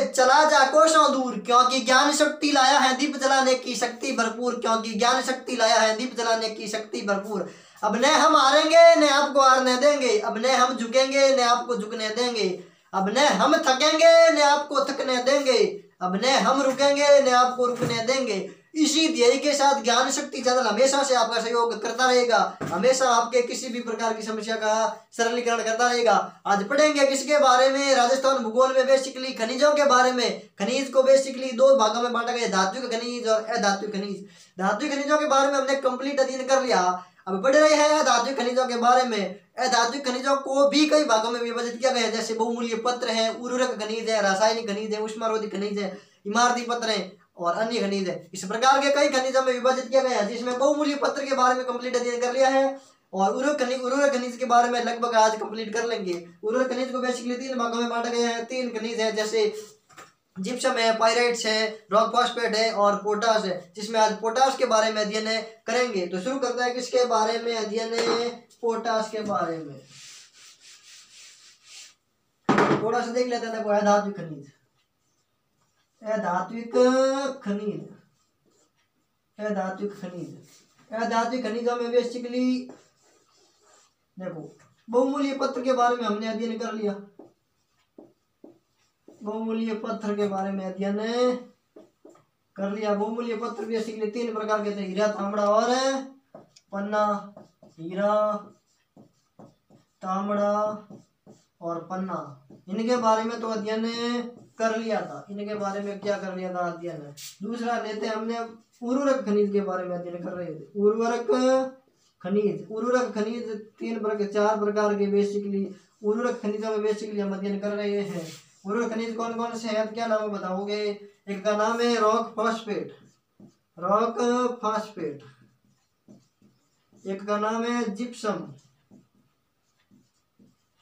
चला जा कोसों दूर, क्योंकि ज्ञान शक्ति लाया है दीप जलाने की शक्ति भरपूर, क्योंकि ज्ञान शक्ति लाया है दीप जलाने की शक्ति भरपूर। अब न हम हारेंगे न आपको हारने देंगे, अब न हम झुकेंगे न आपको झुकने देंगे, अब न हम थकेंगे न आपको थकने देंगे, अब न हम रुकेंगे न आपको रुकने देंगे। इसी ध्येय के साथ ज्ञान शक्ति चैनल हमेशा से आपका सहयोग करता रहेगा, हमेशा आपके किसी भी प्रकार की समस्या का सरलीकरण करता रहेगा। आज पढ़ेंगे किसके बारे में, राजस्थान भूगोल में बेसिकली खनिजों के बारे में। खनिज को बेसिकली दो भागों में बांटा गया, धात्विक खनिज और अधात्विक खनिज। धात्विक खनिजों के बारे में हमने कंप्लीट अध्ययन कर लिया, अब बढ़ रहे हैं अधात्विक खनिजों के बारे में। अधात्विक खनिजों को भी कई भागों में विभाजित किया गया है, जैसे बहुमूल्य पत्र है, उर्वरक खनिज है, रासायनिक खनिज है, उष्मारोधी खनिज है, इमारती पत्र है और अन्य खनिज है। इस प्रकार के कई खनिजों में विभाजित किया गया है, जिसमें बहुमूल्य पत्र के बारे में कंप्लीट अध्ययन कर लिया है और उर्वरक खनिज के बारे में लगभग आज कंप्लीट कर लेंगे। उर्वरक खनिज को बेसिकली तीन भागों में बांटा गया है। तीन खनिज है, जैसे जिप्सम है, पाइराइट्स है, रॉक फॉस्फेट है और पोटाश है, जिसमें आज पोटाश के बारे में अध्ययन करेंगे। तो शुरू करते हैं किसके बारे में अध्ययन, पोटाश के बारे में। थोड़ा सा देख लेते हैं। देखो अधात्विक खनिज, अधात्विक खनिज, अधात्विक खनिज, अधात्विक खनिजों में बेसिकली देखो बहुमूल्य पत्र के बारे में हमने अध्ययन कर लिया। बहुमूल्य पत्थर के बारे में अध्ययन कर लिया। बहुमूल्य पत्थर बेसिकली तीन प्रकार के थे, हीरा, तांबड़ा और पन्ना। हीरा, तांबड़ा और पन्ना, इनके बारे में तो अध्ययन कर लिया था। इनके बारे में क्या कर लिया था, अध्ययन। दूसरा लेते हैं हमने उर्वरक खनिज के बारे में अध्ययन कर रहे थे। उर्वरक खनिज, उर्वरक खनिज चार प्रकार के बेसिकली उर्वरक खनिजों में बेसिकली हम अध्ययन कर रहे हैं। उर्वरक खनिज कौन कौन से हैं, क्या नाम बताओगे। एक का नाम है रॉक फॉस्फेट, रॉक फॉस्फेट। एक का नाम है जिप्सम,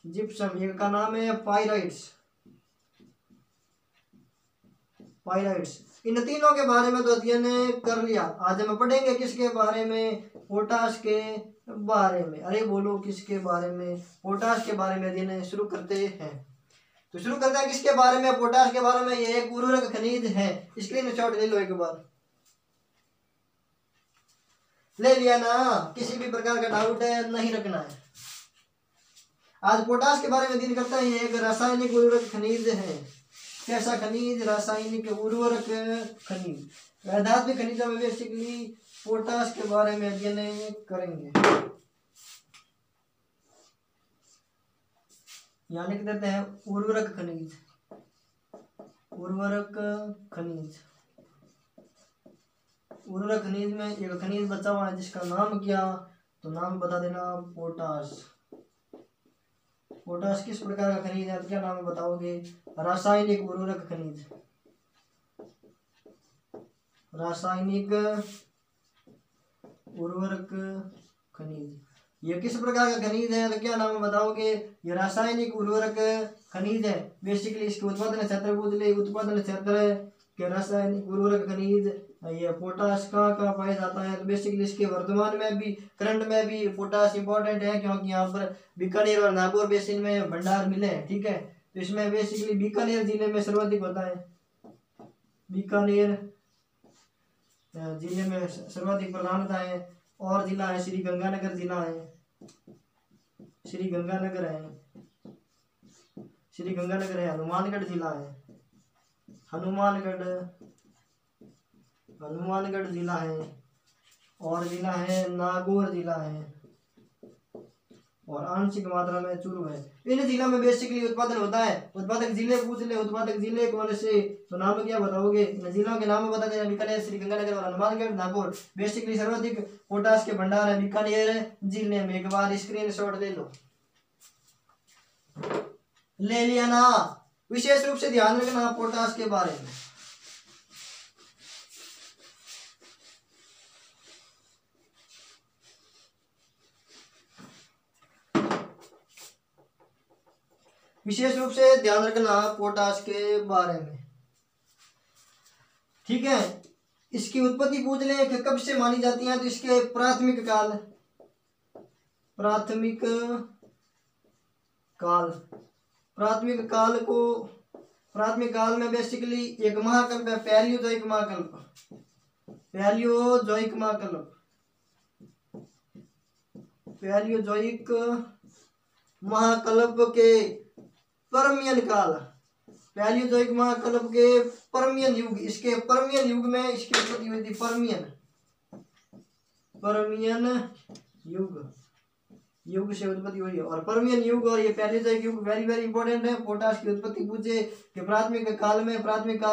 जिप्सम। एक का नाम है पाइराइट्स, पाइराइट्स। इन तीनों के बारे में तो अध्ययन कर लिया। आज हम पढ़ेंगे किसके बारे में, पोटाश के बारे में। अरे बोलो किसके बारे में, पोटाश के बारे में अध्ययन शुरू करते हैं। तो शुरू करते हैं किसके बारे में, पोटाश के बारे में। ये एक उर्वरक खनिज है, स्क्रीनशॉट ले लो एक बार, ले लिया ना। किसी भी प्रकार का डाउट है नहीं रखना है। आज पोटाश के बारे में अध्ययन करते हैं। एक रासायनिक उर्वरक खनिज है। कैसा खनिज, रासायनिक उर्वरक खनिज। अधात्विक खनिजों में बेसिकली पोटाश के बारे में अध्ययन करेंगे। यहाँ लिख देते हैं उर्वरक खनिज, उर्वरक खनिज। उर्वरक खनिज में एक खनिज बचा हुआ है जिसका नाम क्या, तो नाम बता देना, पोटाश। पोटाश किस प्रकार का खनिज है, तो क्या नाम बताओगे, रासायनिक उर्वरक खनिज। रासायनिक उर्वरक खनिज, ये किस प्रकार का खनिज है, तो क्या नाम बताओगे, ये रासायनिक उर्वरक खनिज है। बेसिकली इसके उत्पादन क्षेत्र पूछ ले, उत्पादन क्षेत्र के रासायनिक उर्वरक खनिज ये पोटाश का पाया जाता है। तो बेसिकली इसके वर्तमान में भी, करंट में भी पोटाश इंपॉर्टेंट है, क्योंकि यहाँ पर बीकानेर और नागौर बेसिन में भंडार मिले हैं। ठीक है, तो इसमें बेसिकली बीकानेर जिले में सर्वाधिक होता है। बीकानेर जिले में सर्वाधिक प्रधानता है। और जिला है श्री गंगानगर जिला है, श्री गंगानगर है, श्री गंगानगर है। हनुमानगढ़ जिला है, हनुमानगढ़, हनुमानगढ़ जिला है। और जिला है नागौर जिला है, और आंशिक मात्रा में चूरू है। इन जिलों में बेसिकली उत्पादन होता है। उत्पादक जिले पूछ ले, उत्पादक जिले कौन से, तो नाम क्या बताओगे, इन जिलों के नाम बता देना, बीकानेर, श्री गंगानगर और हनुमानगढ़, नागौर। बेसिकली सर्वाधिक पोटाश के भंडार है बीकानेर जिले में। एक बार स्क्रीनशॉट ले लो, ले लिया ना। विशेष रूप से ध्यान रखना पोटाश के बारे में। विशेष रूप से ध्यान रखना पोटाश के बारे में। ठीक है, इसकी उत्पत्ति पूछ ले कि कब से मानी जाती है, तो इसके प्राथमिक काल, प्राथमिक काल, प्राथमिक काल को, प्राथमिक काल में बेसिकली एक महाकल्प है पैलियोजोइक महाकल्प। पैलियोजोइक महाकल्प, पैलियोजोइक महाकल्प के पर्मियन काल, पैलियोजोइक महाकल्प के पर्मियन युग, इसके पर्मियन युग में इसकी उत्पत्ति हुई थी। पर्मियन युग से उत्पत्ति हुई है। और पर्मियन युग और ये पैलियोजोइक युग वेरी वेरी इंपॉर्टेंट है। पोटाश की उत्पत्ति पूछे कि प्राथमिक काल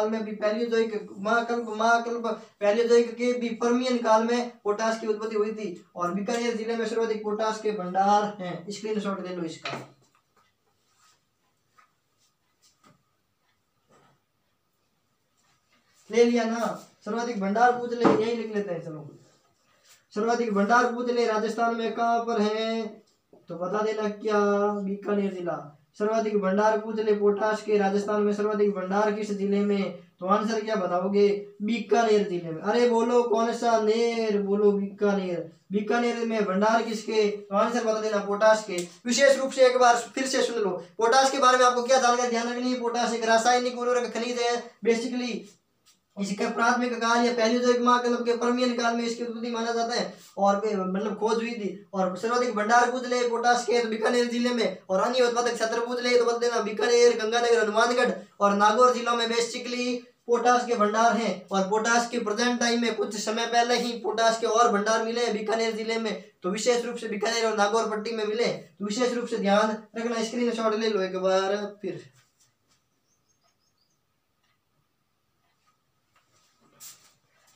में भी पैलियोजोइक महाकल्प पैलियोजोइक के भी पर्मियन काल में पोटाश की उत्पत्ति हुई थी। और बीकानेर जिले में सर्वाधिक पोटाश के भंडार हैं। स्क्रीनशॉट ले लो इसका। ले लिया ना? सर्वाधिक भंडार पूछ ले, यही लिख लेते हैं। चलो सर्वाधिक भंडार पूछ ले राजस्थान में कहाँ पर है तो बता देना क्या, बीकानेर जिला। सर्वाधिक भंडार पूछ ले पोटाश के राजस्थान में सर्वाधिक भंडार किस जिले में, तो आंसर क्या बताओगे, बीकानेर जिले में। अरे बोलो कौन सा नेर, बोलो बीकानेर। बीकानेर में भंडार किसके, तो आंसर बता देना पोटाश के। विशेष रूप से एक बार फिर से सुन लो, पोटाश के बारे में आपको क्या जानकारी ध्यान रखनी है। पोटाश एक रासायनिक उर्वरक खनिज है। बेसिकली इसका प्राथमिक काल या पैलियोजोइक महाकल्प के पर्मियन काल में इसकी उत्पत्ति माना जाता है और मतलब खोज हुई थी। और सर्वाधिक भंडार पूछ ले पोटाश के तो बीकानेर जिले में। और अन्य उत्पादक क्षेत्र पूछ ले तो बता देना बीकानेर, गंगानगर, हनुमानगढ़ और नागौर जिलों में बेसिकली पोटाश के भंडार हैं। और पोटाश के प्रेजेंट टाइम में कुछ समय पहले ही पोटाश के और भंडार मिले हैं बीकानेर जिले में, तो विशेष रूप से बीकानेर और नागौर पट्टी में मिले, तो विशेष रूप से ध्यान रखना। स्क्रीनशॉट ले लो एक बार फिर।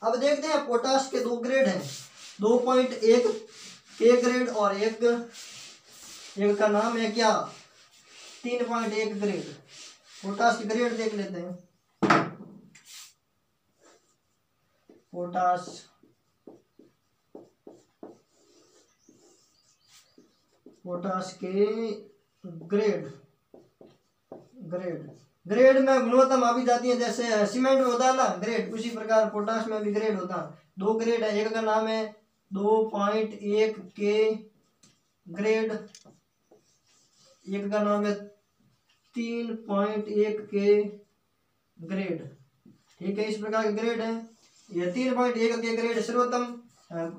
अब देखते हैं पोटाश के दो ग्रेड हैं, 2.1 के ग्रेड और एक का नाम है क्या, 3.1 ग्रेड। पोटाश के ग्रेड देख लेते हैं। पोटाश के ग्रेड में गुणवत्ता मापी जाती है। जैसे सीमेंट में होता है ना ग्रेड, उसी प्रकार पोटाश में भी ग्रेड होता है। दो ग्रेड है, एक का नाम है 2.1 के ग्रेड, एक का नाम है 3.1 के ग्रेड। ठीक है, इस प्रकार के ग्रेड है। यह 3.1 के ग्रेड सर्वोत्तम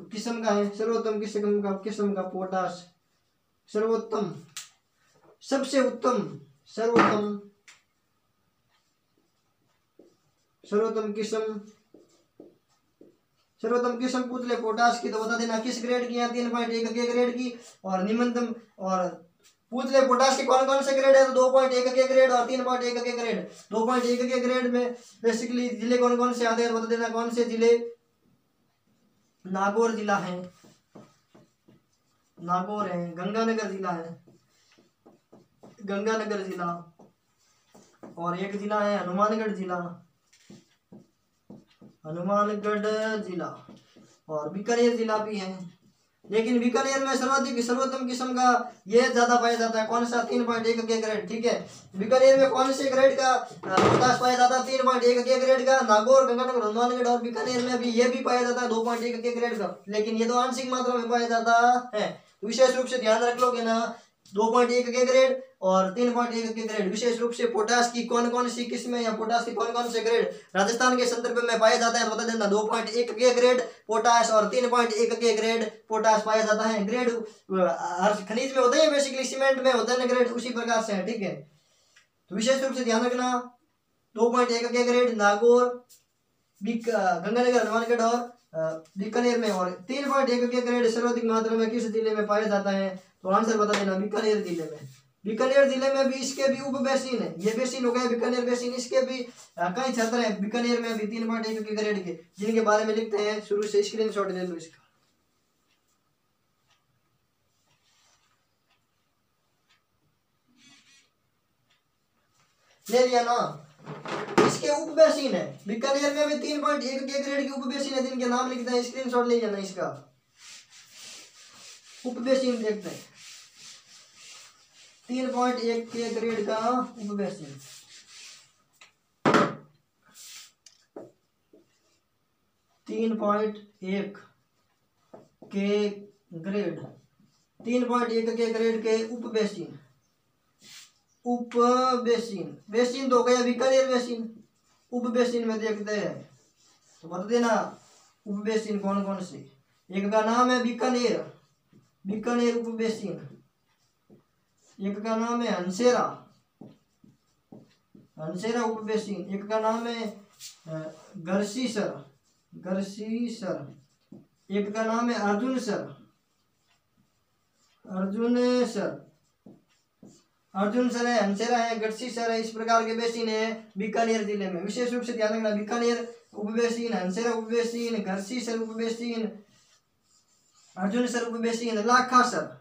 किस्म का है, सर्वोत्तम किस्म का पोटाश, सर्वोत्तम सबसे उत्तम सर्वोत्तम किस्म पूछ ले पोटाश की तो बता देना किस ग्रेड की है, 3.1 के ग्रेड की। और निम्नतम और पूछ ले पोटाश के कौन कौन से ग्रेड है तो 2.1 के ग्रेड और 3.1 के ग्रेड। 2.1 के ग्रेड में बेसिकली जिले कौन कौन से आते हैं बता देना कौन से जिले, नागौर जिला है, नागौर है, गंगानगर जिला और एक जिला है हनुमानगढ़ जिला और बीकानेर जिला भी है। लेकिन बीकानेर में सर्वोत्तम किस्म का ये ज्यादा पाया जाता है, कौन सा, 3.1 के ग्रेड। ठीक है, बीकानेर में कौन से ग्रेड का पोटाश पाया जाता है, 3.1 के ग्रेड का। नागौर, गंगानगर, हनुमानगढ़ और बीकानेर में भी ये भी पाया जाता है 2.1 के ग्रेड का, लेकिन ये तो आंशिक मात्रा में पाया जाता है। विशेष रूप से ध्यान रख लोगे ना, 2.1 के ग्रेड और 3.1 के ग्रेड। विशेष रूप से पोटाश की कौन कौन सी किस्में या पोटाश के कौन कौन से ग्रेड राजस्थान के संदर्भ में पाया जाता है तो बता देना 2.1 के ग्रेड पोटाश और 3.1 के ग्रेड पोटाश पाया जाता है। ग्रेड हर खनिज में होते हैं, बेसिकली सीमेंट में होते हैं ग्रेड, उसी प्रकार से है। ठीक है, तो विशेष रूप से ध्यान रखना 2.1 के ग्रेड नागौर, गंगानगर, हनुमानगढ़ और बीकानेर में। और 3.1 के ग्रेड सर्वाधिक मात्रा में किस जिले में पाया जाता है तो आंसर बता देना बीकानेर जिले में। बीकानेर जिले में भी इसके भी उप बेसिन है, ये बेसिन हो गया बीकानेर बेसिन, इसके भी कई क्षेत्र है बीकानेर में भी 3.1 के ग्रेड के, जिनके बारे में लिखते हैं शुरू से। स्क्रीनशॉट ले लो इसका। ले लिया ना, इसके उप बेसिन है बीकानेर में भी 3.1 के ग्रेड के उप बेसिन है, जिनके नाम लिखते हैं। स्क्रीनशॉट ले जाना इसका। उप बेसिन देखते हैं, 3.1 के ग्रेड का उप बेसिन, 3.1 के ग्रेड, 3.1 के ग्रेड के उप बेसिन उप बेसिन, बेसिन तो हो गया बीकानेर बेसिन। उप बेसिन में देखते हैं तो बता देना उप बेसिन कौन कौन से। एक का नाम है बीकानेर, बीकानेर उप बेसिन। एक का नाम है हंसेरा, हंसेरा उप बेसिन। एक का नाम है गरसीसर, गरसीसर। एक का नाम है अर्जुनसर, अर्जुनसर, अर्जुनसर है, हंसेरा है, गढ़सीसर है। इस प्रकार के बेसिन है बीकानेर जिले में। विशेष रूप से ध्यान रखना बीकानेर उपबेसिन, हंसेरा उपबेसिन, गढ़सीसर उपबेसिन, अर्जुनसर उपबेसिन, लाखासर।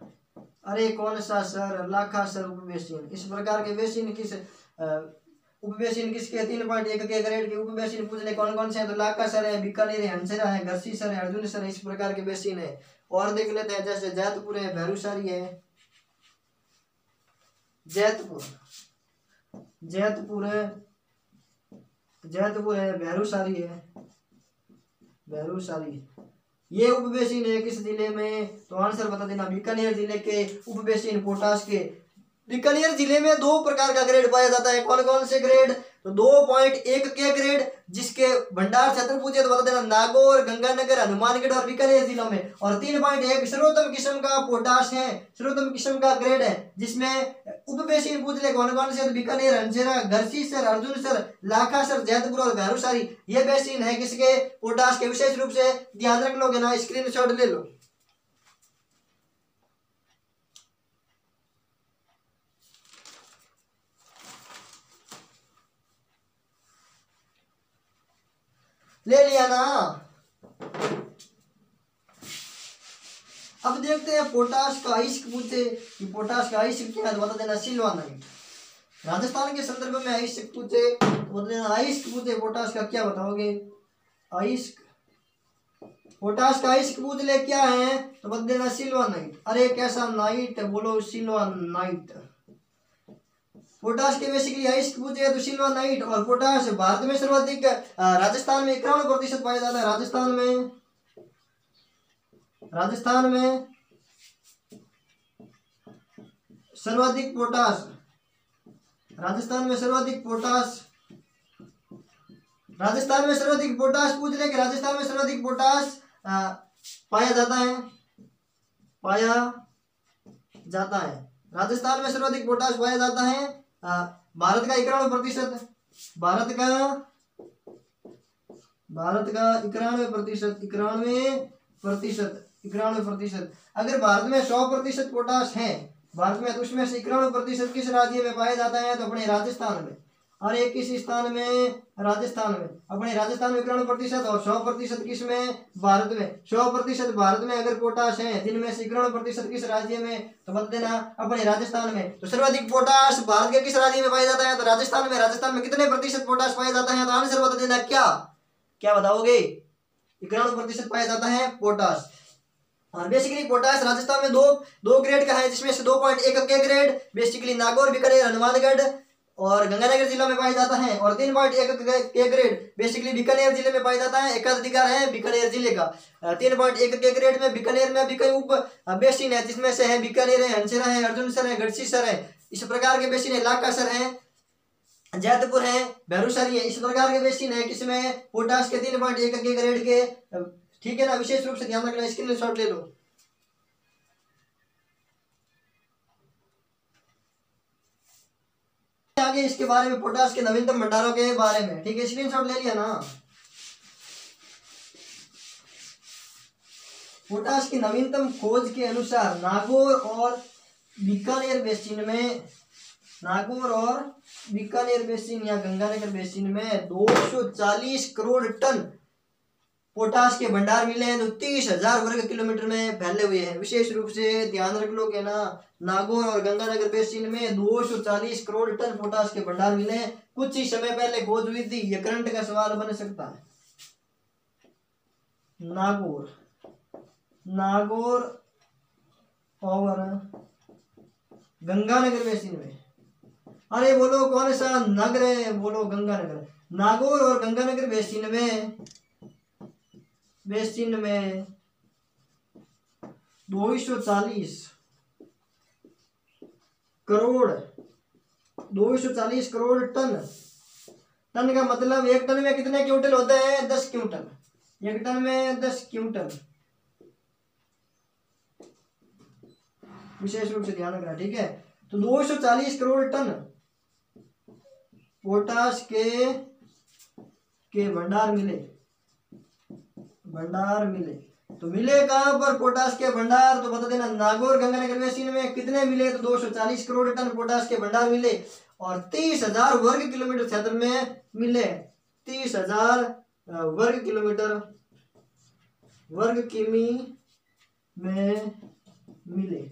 अरे कौन सा सर, लाखासर उपबेसिन। इस प्रकार के बेसिन किस उपबेसिन किसके 3.1 के ग्रेड के उपबेसिन पूछने कौन कौन से हैं तो लाखासर है, बीकानेर है, हंसेरा है, गढ़सीसर है, अर्जुनसर है। इस प्रकार के बेसिन है। और देख लेते हैं जैसे जैतपुर है, भैरूसारी है, जैतपुर, जैतपुर है, जैतपुर है, भैरूसारी है, भैरूसारी। ये उपबेसिन है किस जिले में तो आंसर बता देना बीकानेर जिले के उपबेसिन पोटाश के। बीकानेर जिले में 2 प्रकार का ग्रेड पाया जाता है। कौन कौन से ग्रेड तो 2.1 के ग्रेड जिसके भंडार क्षेत्र पूछे तो बता देना नागौर, गंगानगर, हनुमानगढ़ और बीकानेर जिलों में। और 3.1 सर्वोत्तम किस्म का पोटाश है, सर्वोत्तम किस्म का ग्रेड है जिसमें उपबेसिन पूछ ले कौन कौन से तो बीकानेर, हंसेरा, गढ़सीसर, अर्जुनसर, लाखासर, जैतपुर और भैरूसारी। ये बेसिन है किसके पोटाश के। विशेष रूप से ध्यान रख लोगे ना, स्क्रीनशॉट ले लो। ले लिया ना। अब देखते हैं पोटाश का अयस्क पूछे कि पोटाश का अयस्क क्या है तो बता देना सिल्वानाइट। राजस्थान के संदर्भ में अयस्क पूछे तो बता देना अयस्क पूछे पोटाश का क्या बताओगे अयस्क। पोटाश का अयस्क पूछ ले क्या है तो बता देना सिल्वानाइट। अरे कैसा नाइट है बोलो सिल्वानाइट। पोटाश के बेसिकली अयस्क पूछे तो सिल्वानाइट। और पोटाश भारत में सर्वाधिक राजस्थान में 91% पाया जाता है। राजस्थान में, राजस्थान में सर्वाधिक पोटाश, राजस्थान में सर्वाधिक पोटाश, राजस्थान में सर्वाधिक पोटाश पूछ ले कि राजस्थान में सर्वाधिक पोटाश पाया जाता है, पाया जाता है। राजस्थान में सर्वाधिक पोटाश पाया जाता है। भारत का 91%, भारत का 91%, 91%। अगर भारत में 100% पोटाश है भारत में तो उसमें से 91% किस राज्य में पाया जाता है तो अपने राजस्थान में। और एक किस स्थान में राजस्थान में, अपने राजस्थान में 91% और 100% किस में भारत में। 100% भारत में अगर पोटाश है जिनमें से 91% किस राज्य में तो बता देना अपने राजस्थान में। तो सर्वाधिक पोटाश भारत के किस राज्य में पाया जाता है तो राजस्थान में। राजस्थान में कितने प्रतिशत पोटाश पाया जाता है तो आंसर बता देना क्या क्या बताओगे 91% पाया जाता है पोटाश। और बेसिकली पोटाश राजस्थान में दो ग्रेड का है जिसमें से 2.1 के ग्रेड बेसिकली नागौर, बीकानेर, हनुमानगढ़ और गंगानगर जिलों में पाया जाता है। और 3.1 के ग्रेड बेसिकली बीकानेर जिले में पाया जाता है। एकाधिकार है बीकानेर जिले का। 3.1 के ग्रेड में बीकानेर में भी कई उप बेसिन है जिसमें से है बीकानेर है, हंसेरा है, अर्जुनसर है, गढ़सीसर है। इस प्रकार के बेसिन है। लाखासर है, जैतपुर है, भैरूसारी है। इस प्रकार के बेसिन है किसमें पोटाश के 3.1 के ग्रेड के। ठीक है ना, विशेष रूप से ध्यान रखना, स्क्रीनशॉट ले लो। आगे इसके बारे में पोटाश के नवीनतम भंडारों के बारे में। ठीक है, स्क्रीनशॉट ले लिया ना। पोटाश की नवीनतम खोज के अनुसार नागौर और बीकानेर बेसिन में, नागौर और बीकानेर बेसिन या गंगानगर बेसिन में 240 करोड़ टन पोटाश के भंडार मिले हैं जो 30,000 वर्ग किलोमीटर में फैले हुए हैं। विशेष रूप से ध्यान रख लो कि ना नागौर और गंगानगर बेसिन में 240 करोड़ टन पोटाश के भंडार मिले हैं। कुछ ही समय पहले खोज हुई थी, ये करंट का सवाल बन सकता है। नागौर, नागौर और गंगानगर बेसिन में। अरे बोलो कौन सा नगर है बोलो गंगानगर। नागौर और गंगानगर बेसिन में 240 करोड़ 240 करोड़ टन। टन का मतलब एक टन में कितने क्विंटल होते हैं? 10 क्विंटल। एक टन में 10 क्विंटल, विशेष रूप से ध्यान रखना, ठीक है। तो 240 करोड़ टन पोटाश के भंडार मिले। भंडार मिले तो मिले कहां पर? पोटाश के भंडार। तो बता देना नागौर गंगानगर बेसिन में कितने मिले? तो 240 करोड़ टन पोटाश के भंडार मिले और 30,000 वर्ग किलोमीटर क्षेत्र में मिले। 30,000 वर्ग किलोमीटर, वर्ग किमी में मिले।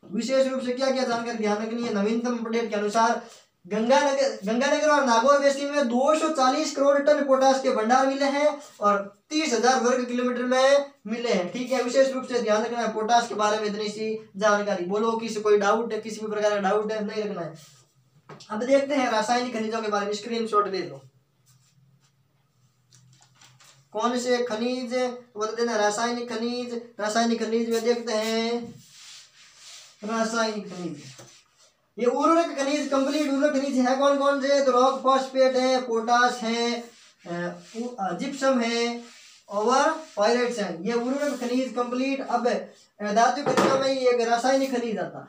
विशेष रूप से क्या क्या जानकारी ध्यान रखनी है? नवीनतम अपडेट के अनुसार गंगानगर और नागौर बेसिन में 240 करोड़ टन पोटाश के भंडार मिले हैं और 30,000 वर्ग किलोमीटर में मिले हैं, ठीक है। विशेष रूप से ध्यान रखना है पोटाश के बारे में इतनी सी जानकारी। बोलो किसी कोई डाउट है, किसी भी प्रकार का डाउट है, नहीं रखना है। अब देखते हैं रासायनिक खनिजों के बारे में, स्क्रीनशॉट ले लो। कौन से खनिज बता देना? रासायनिक खनिज। रासायनिक खनिज में देखते हैं रासायनिक खनिज, ये उर्वरक खनिज, कंप्लीट उर्वरक खनिज है कौन कौन से? तो रॉक फॉस्फेट है, पोटाश है, जिप्सम है और पायरेट्स है, ये उर्वरक खनिज कंप्लीट। अब धातु खनिजों में एक रासायनिक खनिज आता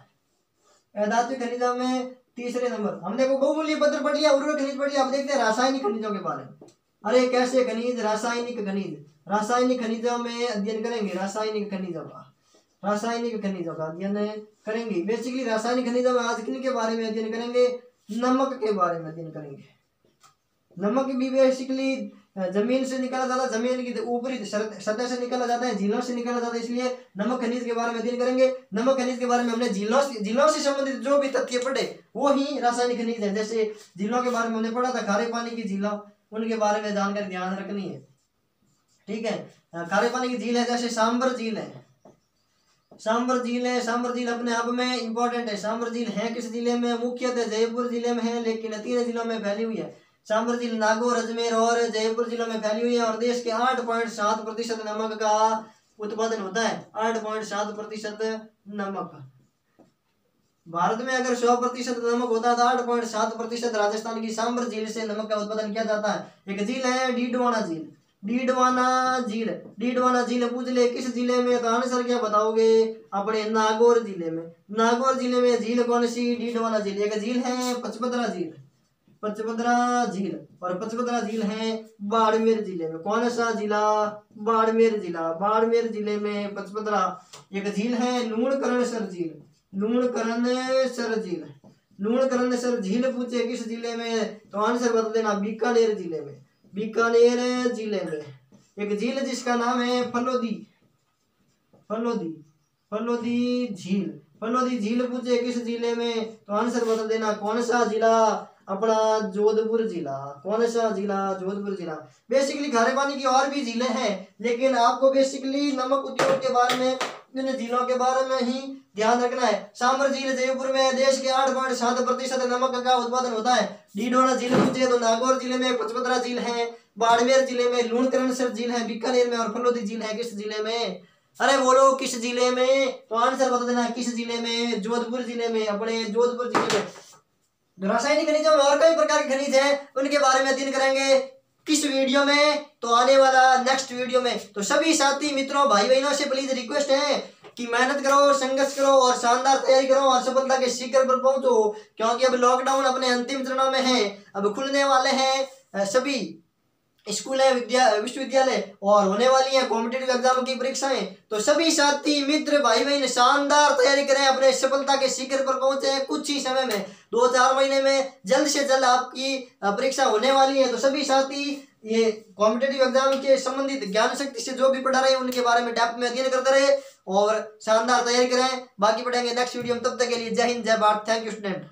है। धातु खनिजों में तीसरे नंबर हमने को बहुमूल्य पत्र पढ़ लिया, उर्वरक खनिज पढ़ लिया। अब देखते हैं रासायनिक खनिजों के बारे में। अरे कैसे खनिज? रासायनिक खनिज, रासायनिक खनिजों में अध्ययन करेंगे। रासायनिक खनिजों का, रासायनिक खनिजों का अध्ययन करेंगे। बेसिकली रासायनिक खनिजों में आज किन के बारे में अध्ययन करेंगे? नमक के बारे में अध्ययन करेंगे। नमक भी बेसिकली जमीन से निकाला जाता है, जमीन की ऊपरी सतह से निकाला जाता है, झीलों से निकाला जाता है, इसलिए नमक खनिज के बारे में अध्ययन करेंगे। नमक खनिज के बारे में हमने झीलों से संबंधित जो भी तथ्य पढ़े वो ही रासायनिक खनिज है। जैसे झीलों के बारे में हमने पढ़ा था, खारे पानी की झीलों, उनके बारे में जानकर ध्यान रखनी है, ठीक है। खारे पानी की झील है जैसे सांबर झील है, सांबर झील है। सांबर झील अपने आप में इंपॉर्टेंट है। सांबर झील है किस जिले में? मुख्यतः जयपुर जिले में है, लेकिन 3 जिलों में फैली हुई है। सांबर झील नागौर, अजमेर और जयपुर जिलों में फैली हुई है और देश के 8.7% नमक का उत्पादन होता है। 8.7% नमक। भारत में अगर 100% नमक होता है तो 8.7% राजस्थान की सांबर झील से नमक का उत्पादन किया जाता है। एक झील है डीडवाना झील। डीडवाना झील, डीडवाना झील पूछ ले किस जिले में? तो आंसर क्या बताओगे? अपने नागौर जिले में। नागौर जिले में झील कौन सी? डीडवाना झील। एक झील है पचपदरा झील, पचपदरा झील, और पचपदरा झील है बाड़मेर जिले में। कौन सा जिला? बाड़मेर जिला। बाड़मेर जिले में पचपदरा। एक झील है लूणकरणसर झील, लूणकरणसर झील। लूणकरणसर झील पूछे किस जिले में? तो आंसर बता देना बीकानेर जिले में। बीकानेर जिले में एक झील जिसका नाम है फलोदी, फलोदी, फलोदी झील। फलोदी झील पूछे किस जिले में? तो आंसर बता देना कौन सा जिला? अपना जोधपुर जिला। कौन सा जिला? जोधपुर जिला। बेसिकली खारे पानी की और भी झीलें हैं, लेकिन आपको बेसिकली नमक उद्योग के बारे में, इन झीलों के बारे में ही ध्यान रखना है। सांबर झील जयपुर में देश के 8.7% नमक का उत्पादन होता है। डीडवाना झील पूछे तो नागौर जिले में पचपदरा झील है, बाड़मेर जिले में लूणकरणसर झील है, बीकानेर में, और फलोदी झील है किस जिले में? अरे बोलो किस जिले में? तो आंसर बता देना किस जिले में? जोधपुर जिले में। अपने जोधपुर जिले में। रासायनिक खनिजों में और कई प्रकार के खनिज हैं, उनके बारे में अध्ययन करेंगे किस वीडियो में? तो आने वाला नेक्स्ट वीडियो में। तो सभी साथी मित्रों, भाई बहनों से प्लीज रिक्वेस्ट है कि मेहनत करो, संघर्ष करो और शानदार तैयारी करो और सफलता के शिखर पर पहुंचो, क्योंकि अब लॉकडाउन अपने अंतिम चरणों में है। अब खुलने वाले हैं सभी स्कूल है, विश्वविद्यालय, और होने वाली है कॉम्पिटिटिव एग्जाम की परीक्षाएं। तो सभी साथी मित्र भाई बहन शानदार तैयारी करें, अपने सफलता के शिखर पर पहुंचे कुछ ही समय में। 2-4 महीने में जल्द से जल्द आपकी परीक्षा होने वाली है। तो सभी साथी ये कॉम्पिटिटिव एग्जाम के संबंधित ज्ञान शक्ति से जो भी पढ़ा रहे हैं उनके बारे में डेप्थ में अध्ययन करते रहे और शानदार तैयारी करें। बाकी पढ़ेंगे नेक्स्ट वीडियो में, तब तक के लिए जय हिंद, जय भारत। Thank you student.